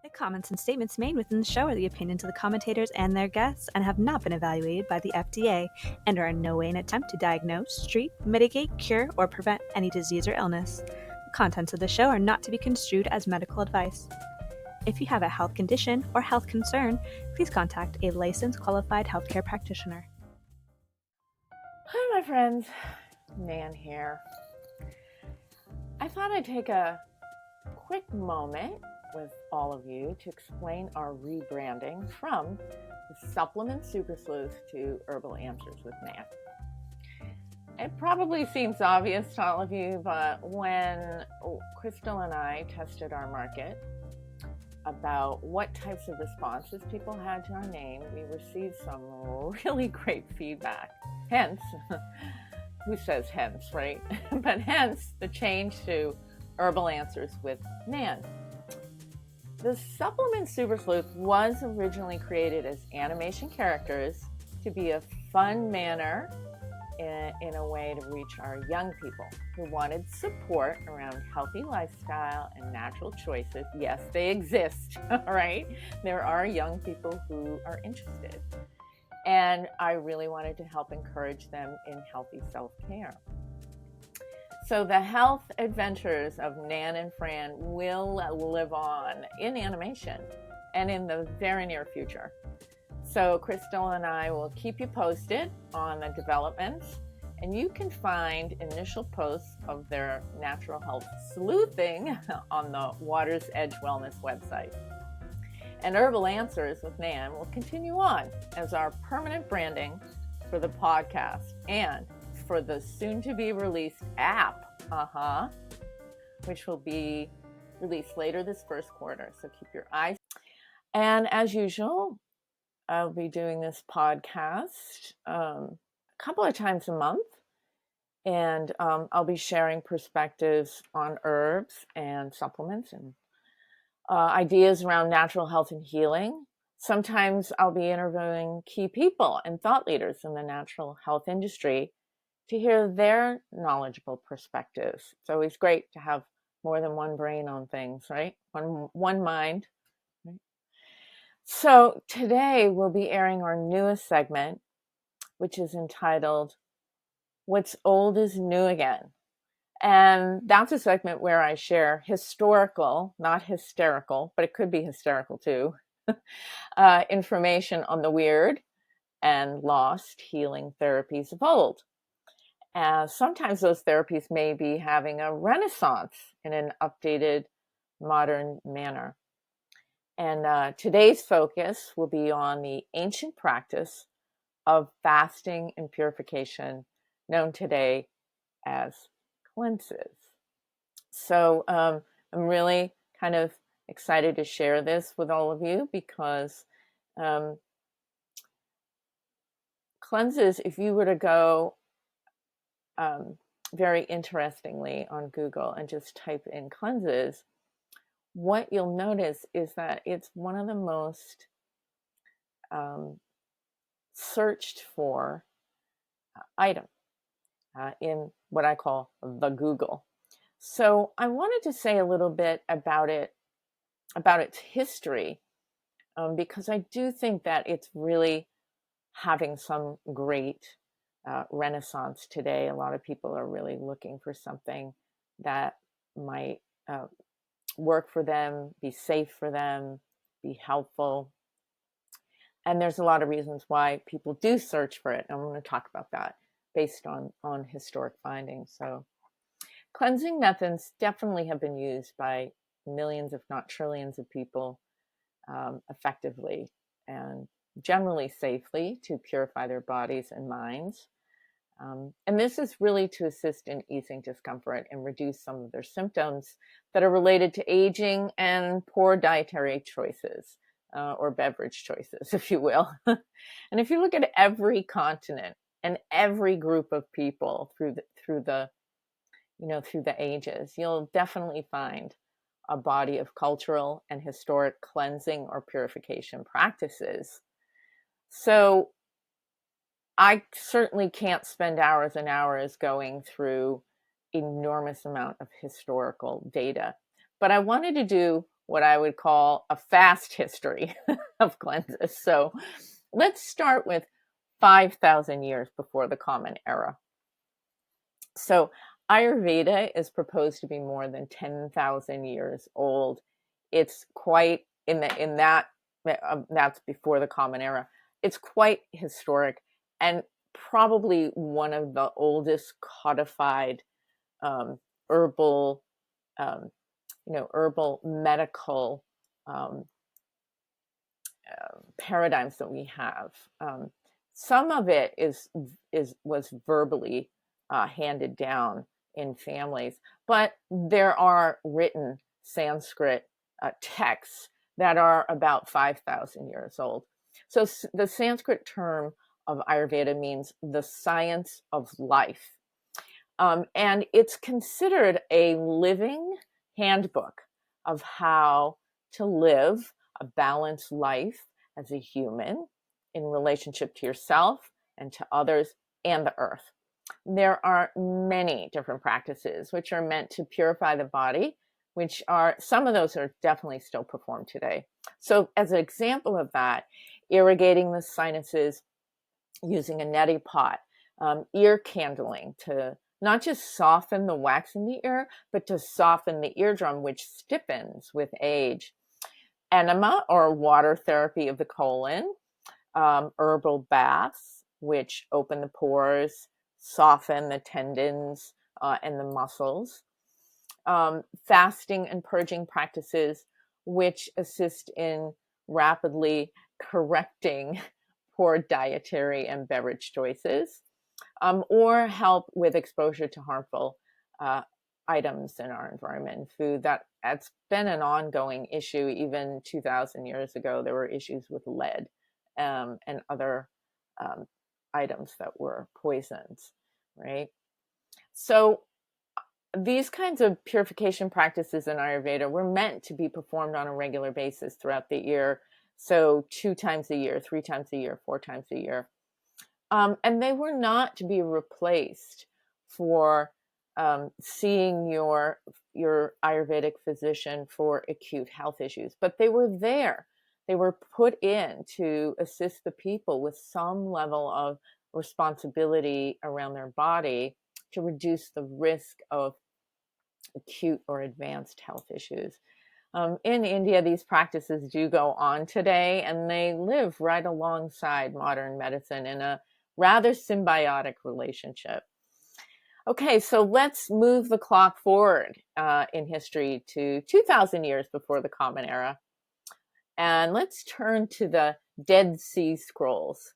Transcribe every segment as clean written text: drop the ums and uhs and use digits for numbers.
The comments and statements made within the show are the opinions of the commentators and their guests and have not been evaluated by the FDA and are in no way an attempt to diagnose, treat, mitigate, cure, or prevent any disease or illness. The contents of the show are not to be construed as medical advice. If you have a health condition or health concern, please contact a licensed qualified healthcare practitioner. Hi, my friends. Nan here. I thought I'd take a quick moment with all of you to explain our rebranding from the Supplement Super Sleuth to Herbal Answers with Nan. It probably seems obvious to all of you, but when Crystal and I tested our market about what types of responses people had to our name, we received some really great feedback. Hence, who says hence, right? But hence the change to Herbal Answers with Nan. The Supplement Super Sleuth was originally created as animation characters to be a fun manner in a way to reach our young people who wanted support around healthy lifestyle and natural choices. Yes, they exist, all right? There are young people who are interested. And I really wanted to help encourage them in healthy self-care. So the health adventures of Nan and Fran will live on in animation and in the very near future. So Crystal and I will keep you posted on the developments, and you can find initial posts of their natural health sleuthing on the Water's Edge Wellness website. And Herbal Answers with Nan will continue on as our permanent branding for the podcast and for the soon-to-be-released app, which will be released later this first quarter. So keep your eyes. And as usual, I'll be doing this podcast a couple of times a month, and I'll be sharing perspectives on herbs and supplements and ideas around natural health and healing. Sometimes I'll be interviewing key people and thought leaders in the natural health industry to hear their knowledgeable perspectives. It's always great to have more than one brain on things, right? One mind. Right? So today we'll be airing our newest segment, which is entitled, What's Old is New Again. And that's a segment where I share historical, not hysterical, but it could be hysterical too, information on the weird and lost healing therapies of old. Sometimes those therapies may be having a renaissance in an updated, modern manner. And today's focus will be on the ancient practice of fasting and purification, known today as cleanses. So I'm really kind of excited to share this with all of you because cleanses, if you were to go very interestingly on Google and just type in cleanses, what you'll notice is that it's one of the most searched for item in what I call the Google. So I wanted to say a little bit about its history, because I do think that it's really having some great renaissance today. A lot of people are really looking for something that might work for them, be safe for them, be helpful. And there's a lot of reasons why people do search for it. And I'm going to talk about that based on historic findings. So cleansing methods definitely have been used by millions, if not trillions of people effectively and generally safely to purify their bodies and minds. And this is really to assist in easing discomfort and reduce some of their symptoms that are related to aging and poor dietary choices or beverage choices, if you will. And if you look at every continent and every group of people through the ages, you'll definitely find a body of cultural and historic cleansing or purification practices. So I certainly can't spend hours and hours going through enormous amount of historical data, but I wanted to do what I would call a fast history of cleanses. So let's start with 5,000 years before the Common Era. So Ayurveda is proposed to be more than 10,000 years old. It's quite in that that's before the Common Era. It's quite historic and probably one of the oldest codified herbal, herbal medical paradigms that we have. Some of it was verbally handed down in families, but there are written Sanskrit texts that are about 5,000 years old. So the Sanskrit term of Ayurveda means the science of life. And it's considered a living handbook of how to live a balanced life as a human in relationship to yourself and to others and the earth. There are many different practices which are meant to purify the body, which are, some of those are definitely still performed today. So as an example of that, irrigating the sinuses using a neti pot, ear candling to not just soften the wax in the ear, but to soften the eardrum, which stiffens with age. Enema or water therapy of the colon, herbal baths, which open the pores, soften the tendons and the muscles. Fasting and purging practices, which assist in rapidly correcting poor dietary and beverage choices, or help with exposure to harmful items in our environment, food. That's been an ongoing issue. Even 2,000 years ago, there were issues with lead and other items that were poisons, right? So these kinds of purification practices in Ayurveda were meant to be performed on a regular basis throughout the year. So 2 times a year, 3 times a year, 4 times a year. And they were not to be replaced for seeing your Ayurvedic physician for acute health issues, but they were there. They were put in to assist the people with some level of responsibility around their body to reduce the risk of acute or advanced health issues. In India, these practices do go on today, and they live right alongside modern medicine in a rather symbiotic relationship. Okay, so let's move the clock forward in history to 2,000 years before the Common Era. And let's turn to the Dead Sea Scrolls.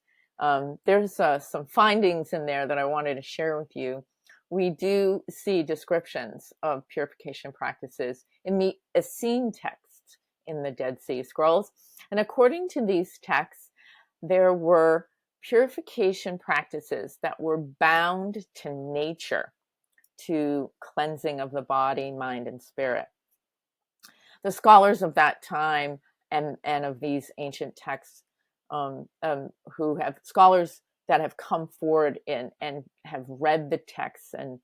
There's some findings in there that I wanted to share with you. We do see descriptions of purification practices in the Essene texts in the Dead Sea Scrolls. And according to these texts, there were purification practices that were bound to nature, to cleansing of the body, mind, and spirit. The scholars of that time and of these ancient texts, who have scholars that have come forward and have read the texts and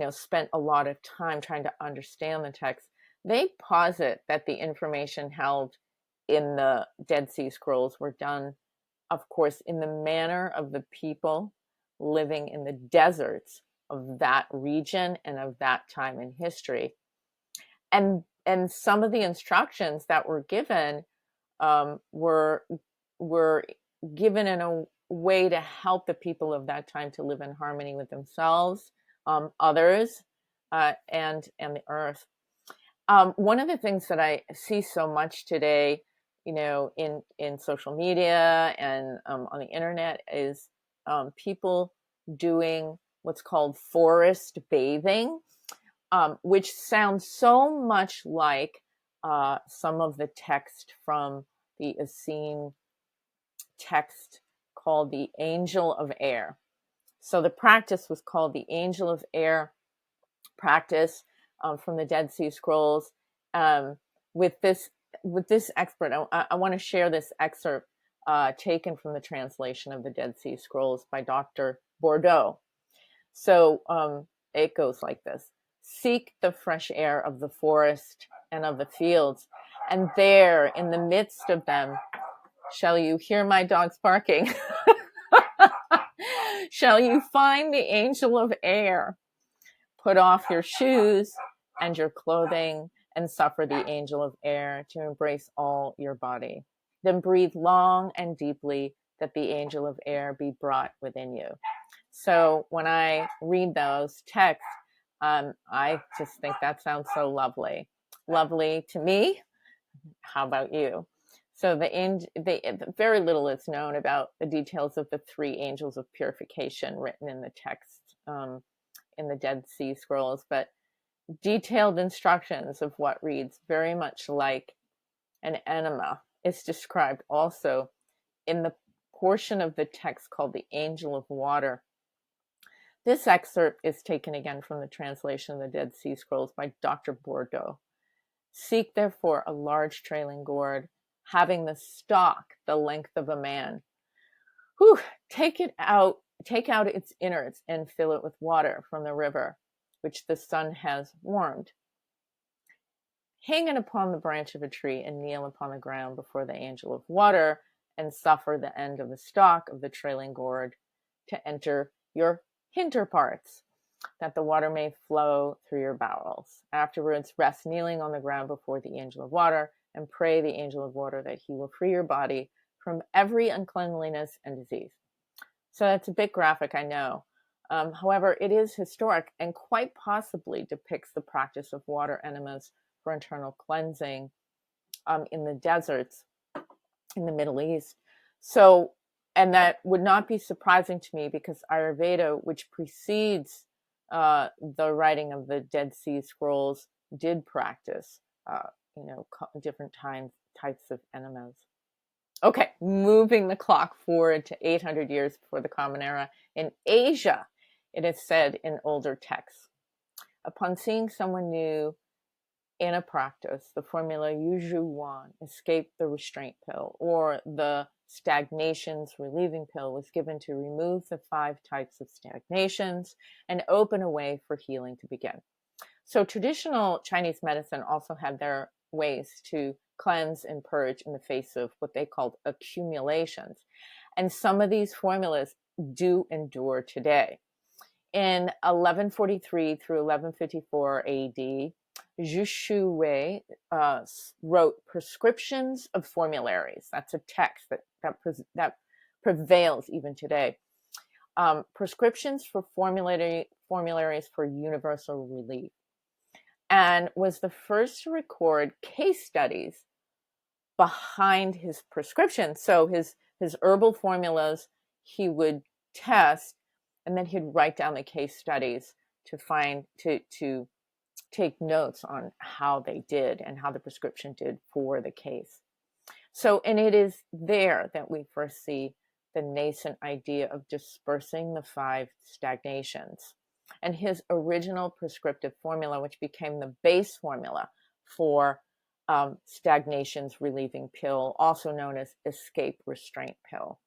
spent a lot of time trying to understand the text, they posit that the information held in the Dead Sea Scrolls were done, of course, in the manner of the people living in the deserts of that region and of that time in history. And some of the instructions that were given were given in a way to help the people of that time to live in harmony with themselves, others, and the earth. One of the things that I see so much today, in social media and on the internet is people doing what's called forest bathing, which sounds so much like some of the text from the Essene text called the Angel of Air. So the practice was called the Angel of Air practice from the Dead Sea Scrolls. With this expert, I want to share this excerpt taken from the translation of the Dead Sea Scrolls by Dr. Bordeaux. So it goes like this. Seek the fresh air of the forest and of the fields, and there, in the midst of them, shall you hear my dogs barking? Shall you find the angel of air? Put off your shoes and your clothing and suffer the angel of air to embrace all your body. Then breathe long and deeply that the angel of air be brought within you. So when I read those texts, I just think that sounds so lovely. Lovely to me. How about you? So very little is known about the details of the 3 angels of purification written in the text in the Dead Sea Scrolls, but detailed instructions of what reads very much like an enema is described also in the portion of the text called the Angel of Water. This excerpt is taken again from the translation of the Dead Sea Scrolls by Dr. Bordeaux. Seek therefore a large trailing gourd, having the stalk the length of a man. Take out its innards and fill it with water from the river, which the sun has warmed. Hang it upon the branch of a tree and kneel upon the ground before the angel of water, and suffer the end of the stalk of the trailing gourd to enter your hinder parts, that the water may flow through your bowels. Afterwards, rest kneeling on the ground before the angel of water, and pray the angel of water that he will free your body from every uncleanliness and disease. So that's a bit graphic, I know. However, it is historic and quite possibly depicts the practice of water enemas for internal cleansing in the deserts in the Middle East. So, and that would not be surprising to me because Ayurveda, which precedes the writing of the Dead Sea Scrolls, did practice, different types of enemas. Okay, moving the clock forward to 800 years before the Common Era, in Asia, it is said in older texts, upon seeing someone new in a practice, the formula Yuju Wan, escape the restraint pill, or the stagnations relieving pill, was given to remove the 5 types of stagnations and open a way for healing to begin. So traditional Chinese medicine also had their ways to cleanse and purge in the face of what they called accumulations. And some of these formulas do endure today. In 1143 through 1154 AD, Zhu Shuwei wrote prescriptions of formularies. That's a text that prevails even today. Prescriptions for formularies for universal relief, and was the first to record case studies behind his prescription. So his herbal formulas he would test, and then he'd write down the case studies to take notes on how they did and how the prescription did for the case. So, and it is there that we first see the nascent idea of dispersing the 5 stagnations. And his original prescriptive formula, which became the base formula for stagnations relieving pill, also known as escape restraint pill.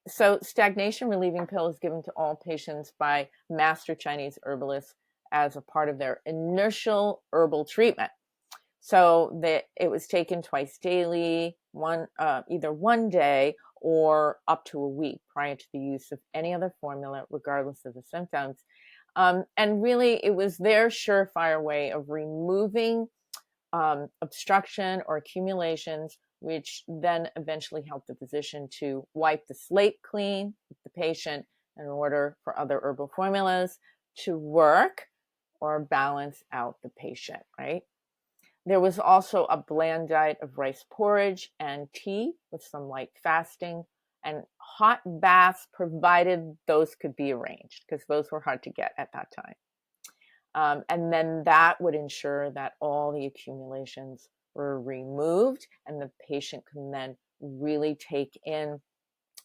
So stagnation relieving pill is given to all patients by master Chinese herbalists as a part of their initial herbal treatment. So that it was taken twice daily, either one day or up to a week prior to the use of any other formula, regardless of the symptoms. And really, it was their surefire way of removing obstruction or accumulations, which then eventually helped the physician to wipe the slate clean with the patient in order for other herbal formulas to work or balance out the patient, right? There was also a bland diet of rice porridge and tea with some light fasting and hot baths, provided those could be arranged, because those were hard to get at that time. And then that would ensure that all the accumulations were removed and the patient can then really take in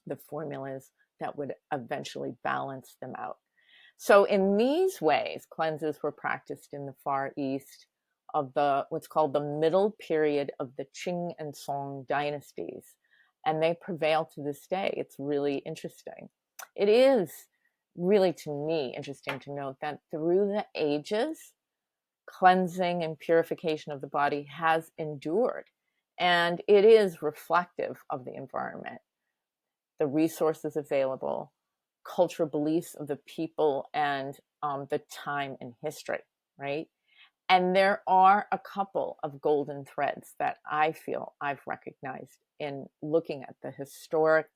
the formulas that would eventually balance them out. So in these ways, cleanses were practiced in the Far East of what's called the middle period of the Qing and Song dynasties. And they prevail to this day. It's really interesting. It is really, to me, interesting to note that through the ages, cleansing and purification of the body has endured. And it is reflective of the environment, the resources available, cultural beliefs of the people, and the time in history, right? And there are a couple of golden threads that I feel I've recognized in looking at the historic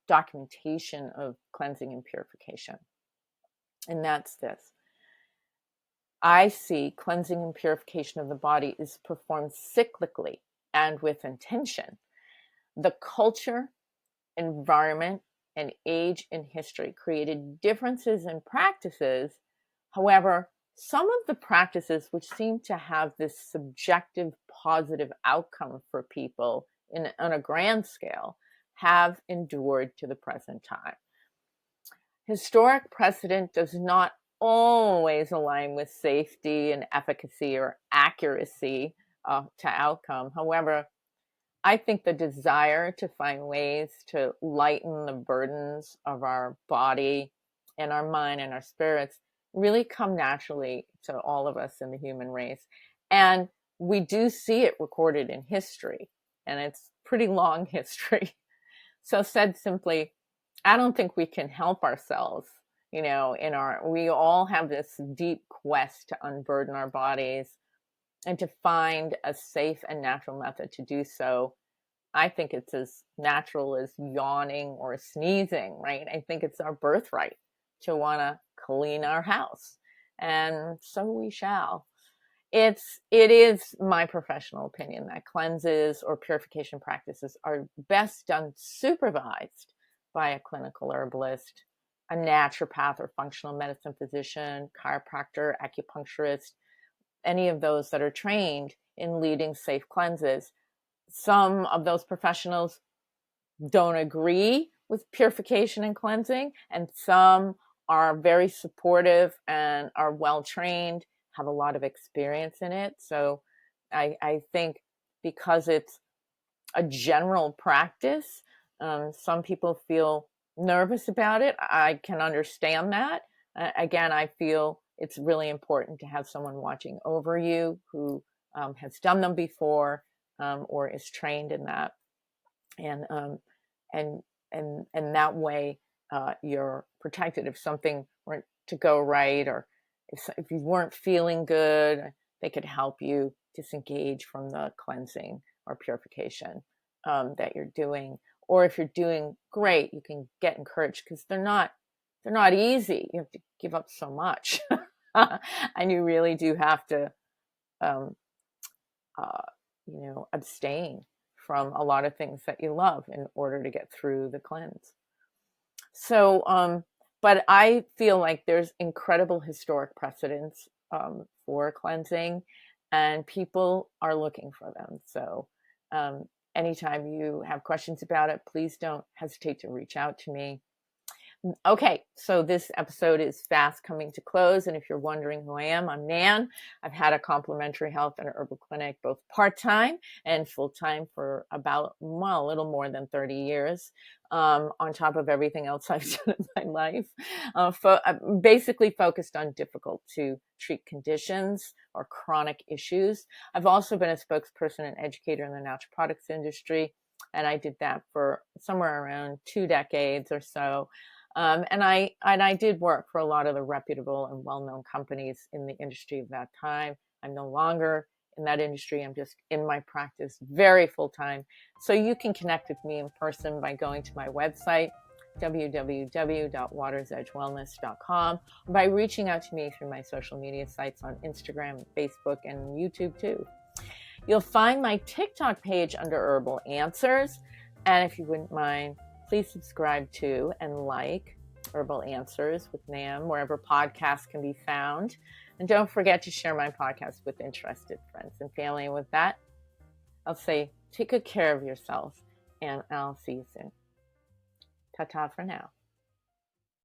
documentation of cleansing and purification. And that's this. I see cleansing and purification of the body is performed cyclically and with intention. The culture, environment, and age in history created differences in practices. However, some of the practices which seem to have this subjective positive outcome for people on a grand scale have endured to the present time. Historic precedent does not always align with safety and efficacy or accuracy to outcome. However, I think the desire to find ways to lighten the burdens of our body and our mind and our spirits really come naturally to all of us in the human race. And we do see it recorded in history, and it's pretty long history. So said simply, I don't think we can help ourselves, we all have this deep quest to unburden our bodies and to find a safe and natural method to do so. I think it's as natural as yawning or sneezing, right? I think it's our birthright to want to clean our house. And so we shall. It is my professional opinion that cleanses or purification practices are best done supervised by a clinical herbalist, a naturopath or functional medicine physician, chiropractor, acupuncturist, any of those that are trained in leading safe cleanses. Some of those professionals don't agree with purification and cleansing, and some are very supportive and are well trained, have a lot of experience in it. So I think because it's a general practice, some people feel nervous about it. I can understand that. Again, I feel it's really important to have someone watching over you who has done them before, or is trained in that, and that way you're protected. If something weren't to go right, or if you weren't feeling good, they could help you disengage from the cleansing or purification that you're doing. Or if you're doing great, you can get encouraged, because they're not easy. You have to give up so much, and you really do have to abstain from a lot of things that you love in order to get through the cleanse. So, but I feel like there's incredible historic precedents for cleansing, and people are looking for them. So anytime you have questions about it, please don't hesitate to reach out to me. Okay, so this episode is fast coming to close, and if you're wondering who I am, I'm Nan. I've had a complementary health and herbal clinic, both part-time and full-time, for about, a little more than 30 years, on top of everything else I've done in my life. I'm basically focused on difficult to treat conditions or chronic issues. I've also been a spokesperson and educator in the natural products industry, and I did that for somewhere around 2 decades or so. And I did work for a lot of the reputable and well-known companies in the industry of that time. I'm no longer in that industry. I'm just in my practice very full-time. So you can connect with me in person by going to my website, www.watersedgewellness.com, or by reaching out to me through my social media sites on Instagram, Facebook, and YouTube too. You'll find my TikTok page under Herbal Answers. And if you wouldn't mind, please subscribe to and like Herbal Answers with Nam, wherever podcasts can be found. And don't forget to share my podcast with interested friends and family. And with that, I'll say take good care of yourself, and I'll see you soon. Ta-ta for now.